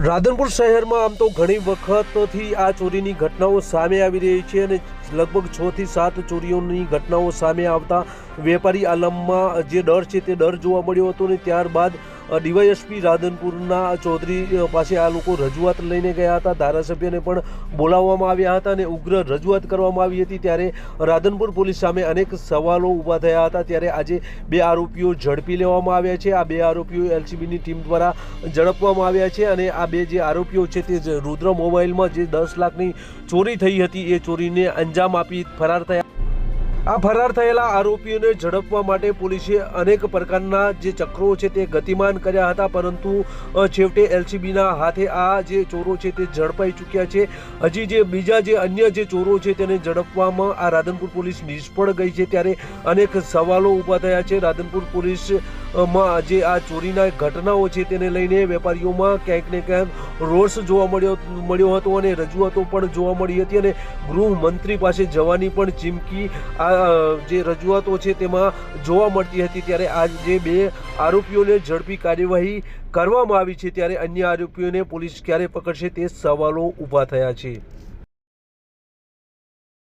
રાધનપુર શહેરમાં આમ તો ઘણી વખતથી આ ચોરીની ઘટનાઓ સામે આવી રહી છે અને લગભગ 6 થી 7 ચોરીઓની ઘટનાઓ સામે આવતા વેપારી આલમમાં જે ડર છે તે ડર જોવા મળ્યો હતો અને ત્યારબાદ ડીવાયએસપી રાધનપુરના ચૌધરી પાસે આ લોકો રજૂઆત લઈને ગયા હતા। ધારાસભ્યને પણ બોલાવવામાં આવ્યા હતા અને ઉગ્ર રજૂઆત કરવામાં આવી હતી। ત્યારે રાધનપુર પોલીસ સામે અનેક સવાલો ઊભા થયા હતા। ત્યારે આજે 2 આરોપીઓ ઝડપી લેવામાં આવ્યા છે। આ 2 આરોપીઓ એલસીબીની ટીમ દ્વારા ઝડપવામાં આવ્યા છે અને આ 2 જે આરોપીઓ છે તે રુદ્ર મોબાઈલમાં જે 10 લાખની ચોરી થઈ હતી એ ચોરીને અંજામ આપી ફરાર થયા। આ ફરાર થયેલા આરોપીઓને ઝડપવા માટે પોલીસે અનેક પ્રકારના જે ચક્રો છે તે ગતિમાન કર્યા હતા, પરંતુ છેવટે એલસીબીના હાથે આ જે ચોરો છે તે ઝડપાઈ ચૂક્યા છે। હજી જે બીજા જે અન્ય જે ચોરો છે તેને ઝડપવામાં આ રાધનપુર પોલીસ નિષ્ફળ ગઈ છે। ત્યારે અનેક સવાલો ઊભા થયા છે। રાધનપુર પોલીસમાં જે આ ચોરીના ઘટનાઓ છે તેને લઈને વેપારીઓમાં ક્યાંક ને ક્યાંક રોષ જોવા મળ્યો હતો અને રજૂઆતો પણ જોવા મળી હતી અને ગૃહમંત્રી પાસે જવાની પણ ચીમકી જે રજૂઆતો છે તેમાં જોવા મળતી હતી। ત્યારે આ જે 2 આરોપીઓને ઝડપી કાર્યવાહી કરવામાં આવી છે, ત્યારે અન્ય આરોપીઓને પોલીસ ક્યારે પકડશે તે સવાલો ઊભા થયા છે।